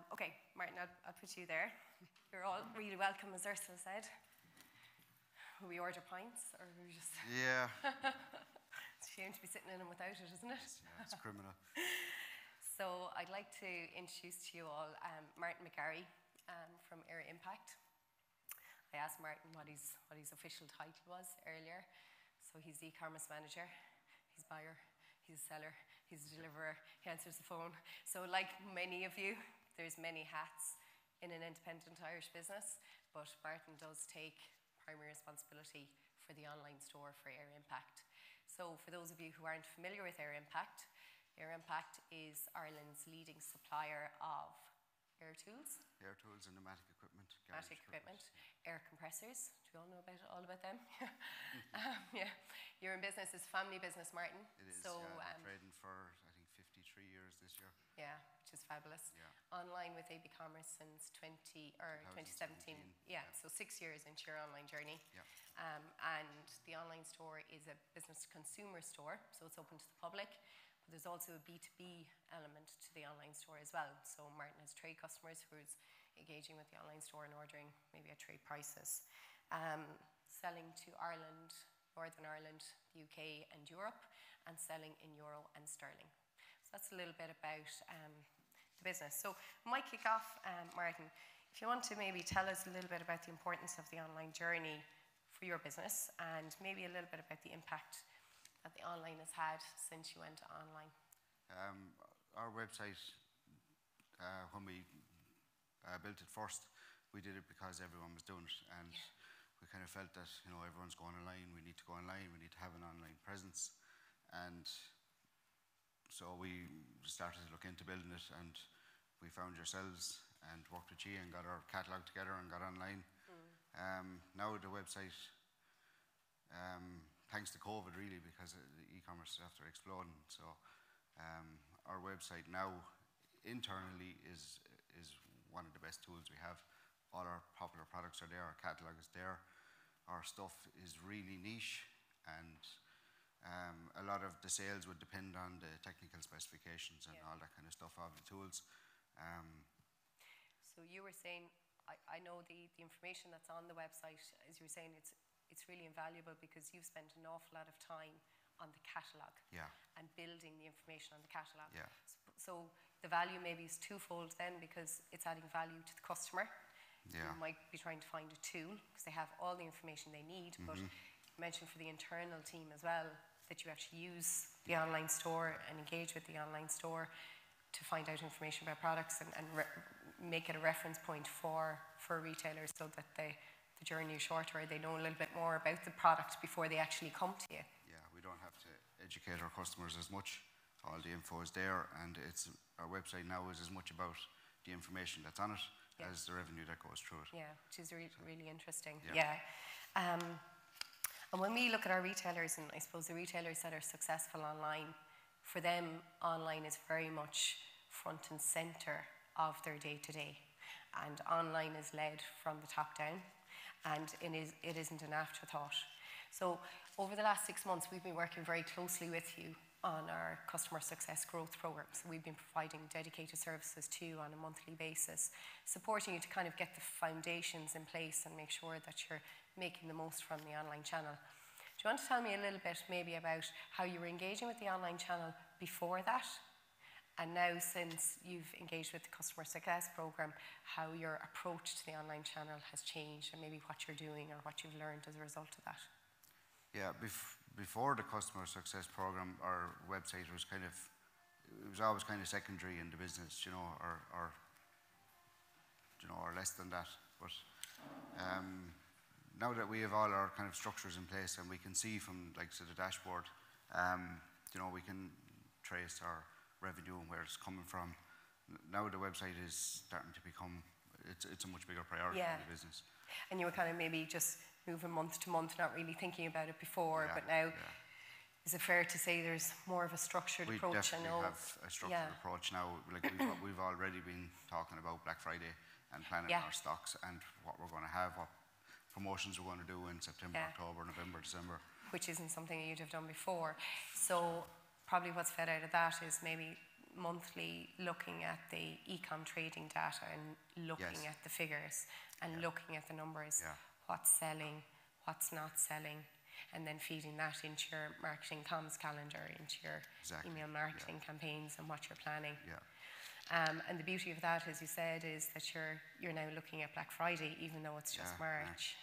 Okay, Martin, I'll put you there. You're all really welcome, as Ursula said. Will we order pints, or we just... Yeah. It's a shame to be sitting in them without it, isn't it? Yeah, it's criminal. So I'd like to introduce to you all Martin McGarry from Area Impact. I asked Martin what his official title was earlier. So he's the e-commerce manager, he's a buyer, he's a seller, he's a deliverer, he answers the phone. So like many of you, there's many hats in an independent Irish business, but Martin does take primary responsibility for the online store for Area Impact. So for those of you who aren't familiar with Area Impact is Ireland's leading supplier of air tools. Air tools and pneumatic equipment. Pneumatic equipment, air compressors. Do you all know all about them? Yeah. You're in business, it's a family business, Martin. It is, so, yeah, trading for, I think, 53 years this year. Yeah, which is fabulous. Yeah. Online with AB Commerce since 2017. Yeah, so 6 years into your online journey. Yeah. And the online store is a business-to-consumer store, so it's open to the public. But there's also a B2B element to the online store as well. So Martin has trade customers who's engaging with the online store and ordering maybe at trade prices. Selling to Ireland, Northern Ireland, the UK and Europe, and selling in euro and sterling. So that's a little bit about the business. So I might kick off, Martin, if you want to maybe tell us a little bit about the importance of the online journey for your business, and maybe a little bit about the impact that the online has had since you went online. Our website, when we built it first, we did it because everyone was doing it, and we kind of felt that, you know, everyone's going online, we need to go online, we need to have an online presence, and so we started to look into building it, and we found yourselves and worked with you and got our catalogue together and got online. Now the website, thanks to COVID really, because the e-commerce is after exploding, so our website now internally is one of the best tools we have. All our popular products are there, our catalogue is there, our stuff is really niche, and a lot of the sales would depend on the technical specifications and all that kind of stuff of the tools. So you were saying, I know the information that's on the website, as you were saying, it's really invaluable because you've spent an awful lot of time on the catalogue and building the information on the catalogue. Yeah. So the value maybe is twofold then, because it's adding value to the customer. Yeah. You might be trying to find a tool because they have all the information they need, but you mentioned for the internal team as well that you actually use the online store and engage with the online store to find out information about products and make it a reference point for retailers, so that the journey is shorter, or they know a little bit more about the product before they actually come to you. Yeah, we don't have to educate our customers as much. All the info is there, and our website now is as much about the information that's on it as the revenue that goes through it. Yeah, which is really interesting. Yeah. And when we look at our retailers, and I suppose the retailers that are successful online, for them, online is very much front and center of their day-to-day. And online is led from the top down, and it isn't an afterthought. So over the last 6 months, we've been working very closely with you on our customer success growth program. So we've been providing dedicated services to you on a monthly basis, supporting you to kind of get the foundations in place and make sure that you're making the most from the online channel. Do you want to tell me a little bit maybe about how you were engaging with the online channel before that, and now since you've engaged with the customer success program, how your approach to the online channel has changed, and maybe what you're doing or what you've learned as a result of that? Yeah, before the customer success program, our website was it was always kind of secondary in the business, you know, or less than that. But now that we have all our kind of structures in place, and we can see from the dashboard, you know, we can trace our revenue and where it's coming from. Now the website is starting to become, it's a much bigger priority in the business. And you were kind of maybe just moving month to month, not really thinking about it before, but now, is it fair to say there's more of a structured approach? We definitely have a structured approach now. Like we've already been talking about Black Friday and planning our stocks and what we're going to have, what promotions we're going to do in September, October, November, December. Which isn't something that you'd have done before. So probably what's fed out of that is maybe monthly looking at the ecom trading data and looking at the figures and looking at the numbers, what's selling, what's not selling, and then feeding that into your marketing comms calendar, into your email marketing campaigns and what you're planning. And the beauty of that, as you said, is that you're now looking at Black Friday, even though it's just March.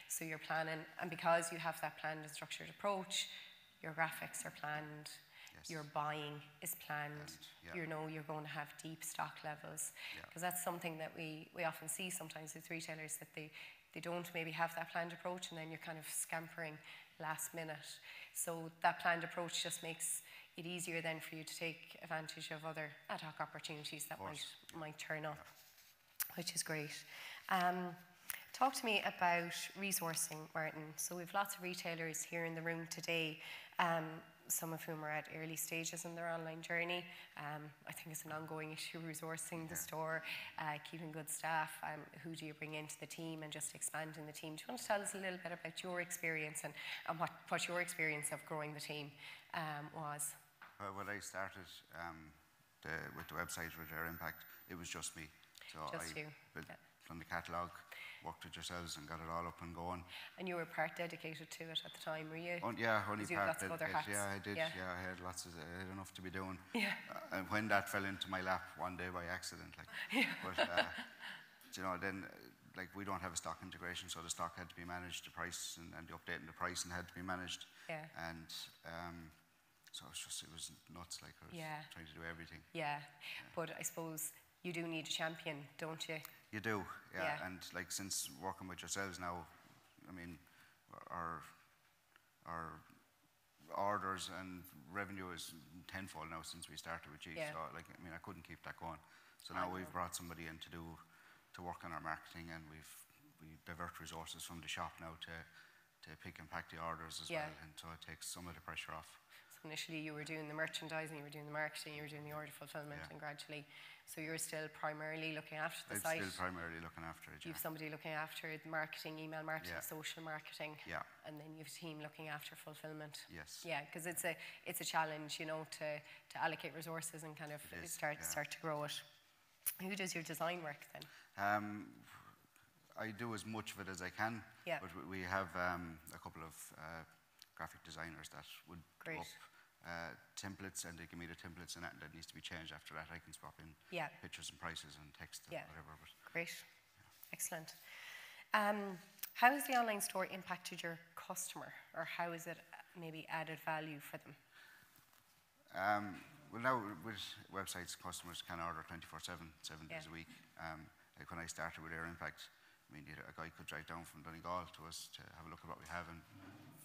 So you're planning, and because you have that planned and structured approach, your graphics are planned, your buying is planned, you know you're going to have deep stock levels. Because that's something that we often see sometimes with retailers, that they don't maybe have that planned approach, and then you're kind of scampering last minute. So that planned approach just makes it easier then for you to take advantage of other ad hoc opportunities that might turn up, which is great. Talk to me about resourcing, Martin. So we've lots of retailers here in the room today, some of whom are at early stages in their online journey. I think it's an ongoing issue, resourcing the store, keeping good staff. Who do you bring into the team, and just expanding the team? Do you want to tell us a little bit about your experience and what your experience of growing the team was? Well, when I started with the website, with Air Impact, it was just me. So just you. From the catalogue, worked with yourselves and got it all up and going. And you were part dedicated to it at the time, were you? Only part dedicated. Yeah, I did. Yeah, I had I had enough to be doing. And when that fell into my lap one day by accident, but you know, then we don't have a stock integration, so the stock had to be managed, the price and the updating the pricing had to be managed. And so it was nuts. I was trying to do everything. But I suppose you do need a champion, don't you? You do, and since working with yourselves now, I mean, our orders and revenue is tenfold now since we started with G. So I mean, I couldn't keep that going. So now we've brought somebody in to work on our marketing, and we divert resources from the shop now to pick and pack the orders as well, and so it takes some of the pressure off. So initially you were doing the merchandising, you were doing the marketing, you were doing the order fulfillment, and gradually, so you're still primarily looking after the site? I'm still primarily looking after it, You have somebody looking after the marketing, email marketing, social marketing, and then you have a team looking after fulfillment. Yeah, because it's a challenge, you know, to allocate resources and kind of start to grow it. Who does your design work then? I do as much of it as I can, but we have a couple of graphic designers that would do up templates, and they give me the templates, and that needs to be changed after that. I can swap in pictures and prices and text and whatever. But great. Excellent. How has the online store impacted your customer, or how has it maybe added value for them? Well, now with websites, customers can order 24/7, 7 days a week. Like when I started with Air Impact, I mean, a guy could drive down from Donegal to us to have a look at what we have and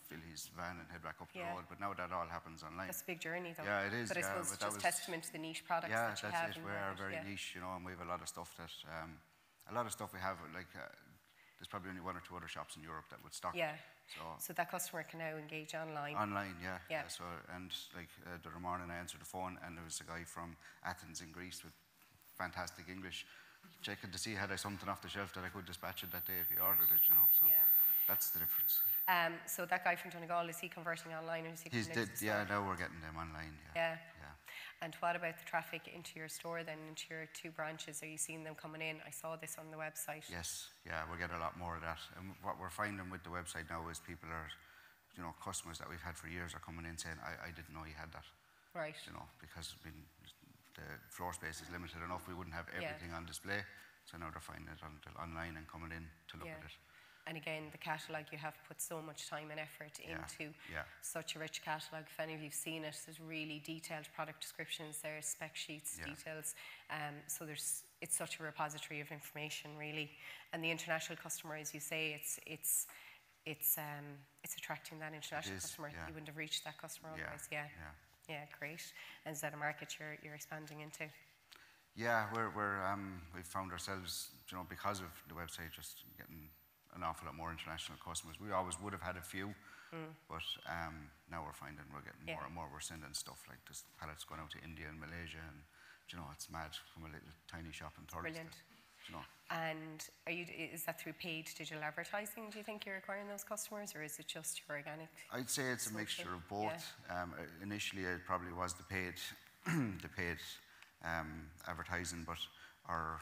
fill his van and head back up the road. But now that all happens online. That's a big journey, though. Yeah, it is. But I suppose it's just testament to the niche products that you have. Yeah, that's it. We are very niche, you know, and we have a lot of stuff that, we have, there's probably only 1 or 2 other shops in Europe that would stock. So that customer can now engage online. Online, so, and the other morning I answered the phone, and there was a guy from Athens in Greece with fantastic English, checking to see had I something off the shelf that I could dispatch it that day if he ordered it, you know. So that's the difference. So that guy from Donegal, is he converting online, or is he converting? Now we're getting them online. And what about the traffic into your store then, into your 2 branches? Are you seeing them coming in? I saw this on the website. Yes, we're getting a lot more of that. And what we're finding with the website now is people are, you know, customers that we've had for years are coming in saying, I didn't know you had that. Right. You know, because the floor space is limited enough, we wouldn't have everything on display. So now they're finding it online and coming in to look at it. And again, the catalogue, you have put so much time and effort into such a rich catalogue. If any of you've seen it, there's really detailed product descriptions there, spec sheets, details. So it's such a repository of information, really. And the international customer, as you say, it's attracting that international customer. You wouldn't have reached that customer otherwise. Yeah, great. And is that a market you're expanding into? Yeah, we've found ourselves, you know, because of the website, just getting an awful lot more international customers. We always would have had a few, but now we're finding we're getting more and more. We're sending stuff like this pallets going out to India and Malaysia, and you know, it's mad from a little tiny shop in Thurles. Brilliant. You know. And is that through paid digital advertising, do you think you're acquiring those customers, or is it just your organic? I'd say it's a mixture of both. Initially it probably was the paid, the paid advertising, but our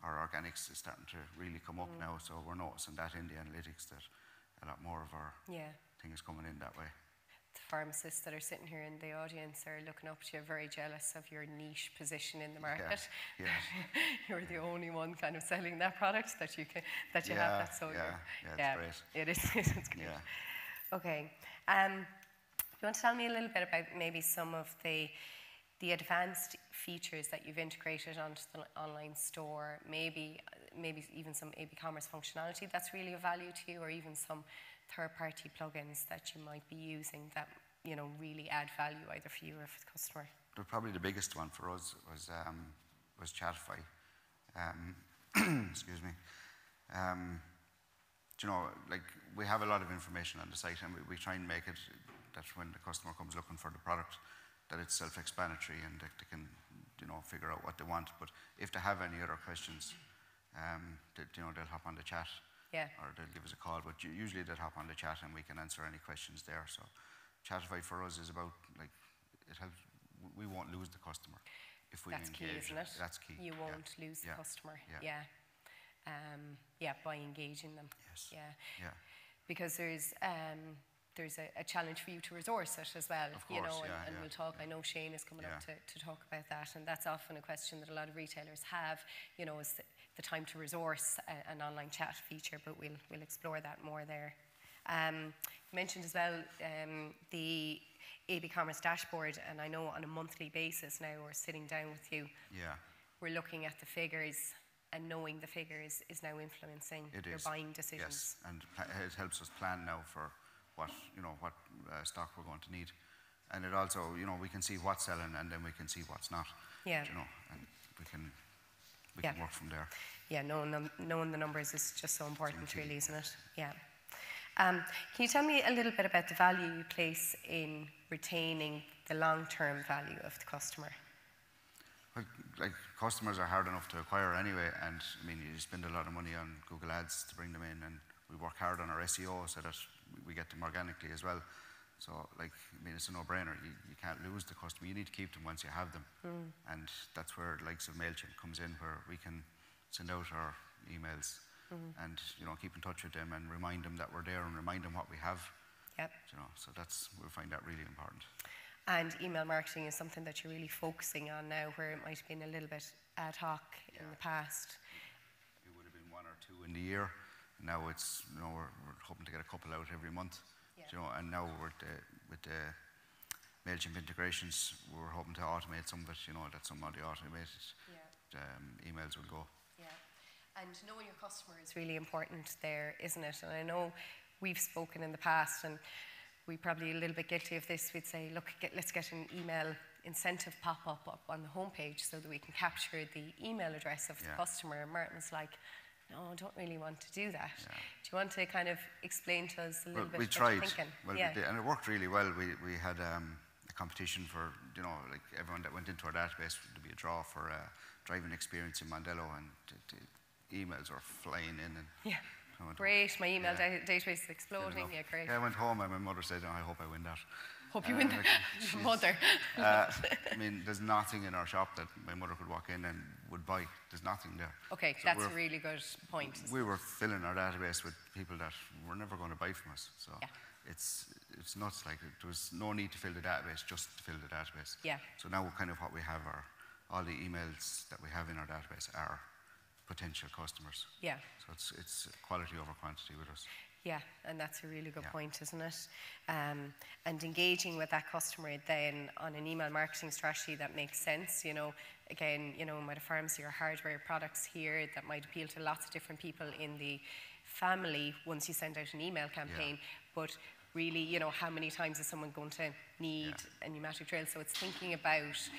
organics is starting to really come up now, so we're noticing that in the analytics that a lot more of our thing is coming in that way. The pharmacists that are sitting here in the audience are looking up to you, very jealous of your niche position in the market. Yeah. You're the only one kind of selling that product that you have that. So it's great. It is. It's great. Yeah. Okay. You want to tell me a little bit about maybe some of the advanced features that you've integrated onto the online store, maybe even some e-commerce functionality that's really of value to you, or even some third-party plugins that you might be using that really add value either for you or for the customer? Probably the biggest one for us was Chatify. Excuse me. Like we have a lot of information on the site, and we try and make it that when the customer comes looking for the product, that it's self-explanatory and that they can, figure out what they want. But if they have any other questions, they'll hop on the chat, or they'll give us a call. But usually they'll hop on the chat and we can answer any questions there. So Chatify for us is about it helps. We won't lose the customer if we engage. Key, isn't it? That's key. You won't lose the customer. By engaging them. Yes. Yeah. Because there's a challenge for you to resource it as well, of course, and we'll talk. I know Shane is coming up to talk about that, and that's often a question that a lot of retailers have, is the time to resource an online chat feature, but we'll explore that more there. You mentioned as well the e-commerce dashboard, and I know on a monthly basis now we're sitting down with you. Yeah. We're looking at the figures, and knowing the figures is now influencing your buying decisions. Yes, and it helps us plan now for what stock we're going to need, and it also we can see what's selling, and then we can see what's not. Yeah. And we can work from there. Yeah, knowing the numbers is just so important, really, isn't it? Yeah. Can you tell me a little bit about the value you place in retaining the long-term value of the customer? Well, like customers are hard enough to acquire anyway, and I mean you spend a lot of money on Google Ads to bring them in, and we work hard on our SEO so that we get them organically as well. So it's a no-brainer. You can't lose the customer. You need to keep them once you have them, and that's where the likes of MailChimp comes in, where we can send out our emails and keep in touch with them and remind them that we're there and remind them what we have. Yep. So we find that really important. And email marketing is something that you're really focusing on now, where it might have been a little bit ad hoc in the past. It would have been 1 or 2 in the year. Now it's we're hoping to get a couple out every month. Yeah. And now with the MailChimp integrations, we're hoping to automate some of it. That some of the automated emails will go. Yeah. And knowing your customer is really important there, isn't it? And I know we've spoken in the past, and we're probably a little bit guilty of this. We'd say, look, let's get an email incentive pop-up on the homepage so that we can capture the email address of the customer. And Martin's like, no, I don't really want to do that. Yeah. Do you want to kind of explain to us a little bit what you're thinking? Well, we did, and it worked really well. We had a competition for, like everyone that went into our database, to be a draw for a driving experience in Mondello, and the emails were flying in. And great, my email database is exploding. Yeah, great. I went home and my mother said, I hope I win that. Hope you win that. Mother. There's nothing in our shop that my mother could walk in and would buy. There's nothing there. Okay, so that's a really good point. We were filling our database with people that were never going to buy from us. So it's nuts. Like, there was no need to fill the database, just to fill the database. Yeah. So now kind of what we have are all the emails that we have in our database are potential customers. Yeah. So it's quality over quantity with us. Yeah, and that's a really good point, isn't it? And engaging with that customer then on an email marketing strategy that makes sense. Again, might a pharmacy or hardware products here that might appeal to lots of different people in the family once you send out an email campaign. But really, how many times is someone going to need a pneumatic drill? So it's thinking about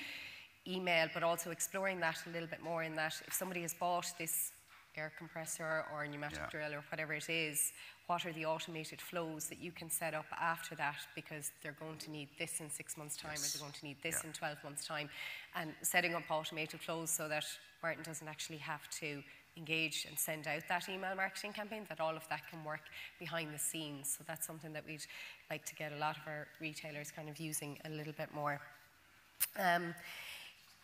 email, but also exploring that a little bit more, in that if somebody has bought this air compressor or pneumatic drill or whatever it is, what are the automated flows that you can set up after that, because they're going to need this in 6 months' time, or they're going to need this in 12 months' time, and setting up automated flows so that Martin doesn't actually have to engage and send out that email marketing campaign, that all of that can work behind the scenes. So that's something that we'd like to get a lot of our retailers kind of using a little bit more.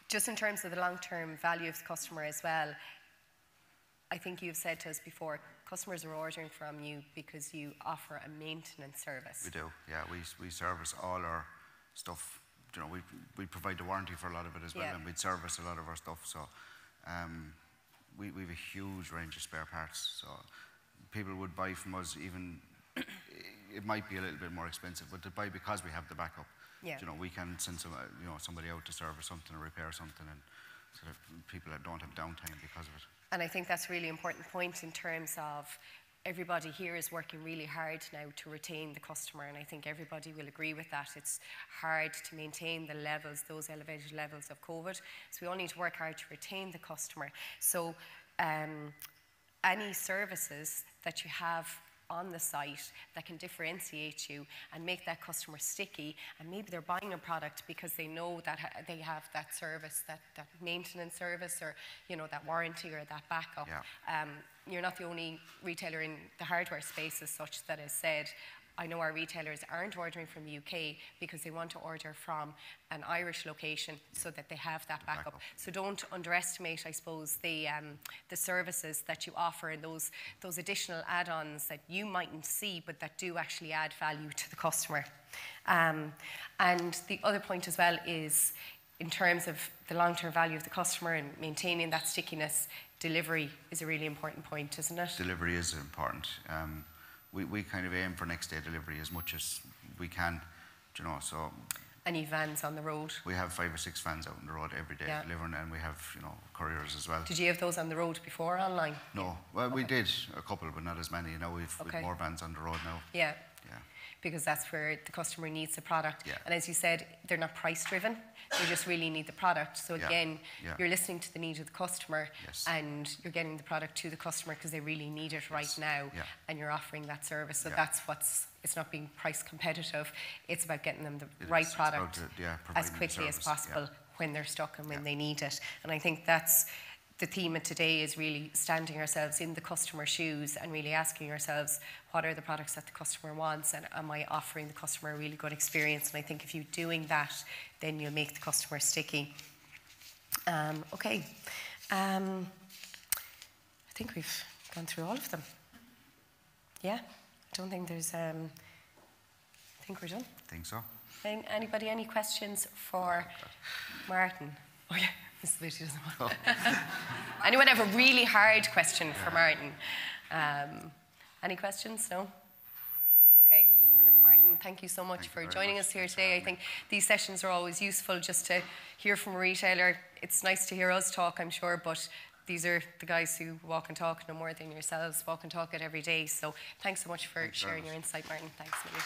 Just in terms of the long-term value of the customer as well, I think you've said to us before, customers are ordering from you because you offer a maintenance service. We do, yeah. We service all our stuff. You know, we provide the warranty for a lot of it as well, and we'd service a lot of our stuff. So we have a huge range of spare parts. So people would buy from us even, it might be a little bit more expensive, but to buy because we have the backup. Yeah. You know, we can send somebody out to service something or repair something, and sort of people that don't have downtime because of it. And I think that's a really important point in terms of everybody here is working really hard now to retain the customer, and I think everybody will agree with that. It's hard to maintain the levels, those elevated levels of COVID, so we all need to work hard to retain the customer. So any services that you have on the site that can differentiate you and make that customer sticky, and maybe they're buying a product because they know that they have that service, that maintenance service, or that warranty or that backup. Yeah. You're not the only retailer in the hardware space as such that has said, I know our retailers aren't ordering from the UK because they want to order from an Irish location so that they have that backup. So don't underestimate, I suppose, the services that you offer and those additional add-ons that you mightn't see but that do actually add value to the customer. And the other point as well is, in terms of the long-term value of the customer and maintaining that stickiness, delivery is a really important point, isn't it? Delivery is important. We kind of aim for next day delivery as much as we can, so. Any vans on the road? We have 5 or 6 vans out on the road every day delivering, and we have, couriers as well. Did you have those on the road before online? No, well, we did a couple, but not as many. Now we've more vans on the road now. Yeah. Because that's where the customer needs the product. Yeah. And as you said, they're not price driven, they just really need the product. So again, you're listening to the need of the customer, and you're getting the product to the customer because they really need it right now, and you're offering that service. So that's it's not being price competitive, it's about getting them the right product as quickly as possible when they're stuck and when they need it. And I think that's the theme of today, is really standing ourselves in the customer's shoes and really asking ourselves, what are the products that the customer wants, and am I offering the customer a really good experience? And I think if you're doing that, then you'll make the customer sticky. Okay. I think we've gone through all of them. Yeah? I don't think there's... I think we're done. I think so. Anybody, any questions for Martin? Oh, yeah. This is the bit he doesn't want. Anyone have a really hard question for Martin? Any questions? No? Okay. Well, look, Martin, thank you so much for joining us here today. I think these sessions are always useful just to hear from a retailer. It's nice to hear us talk, I'm sure, but these are the guys who walk and talk no more than yourselves walk and talk it every day. So thanks so much for sharing your insight, Martin. Thanks, Millie.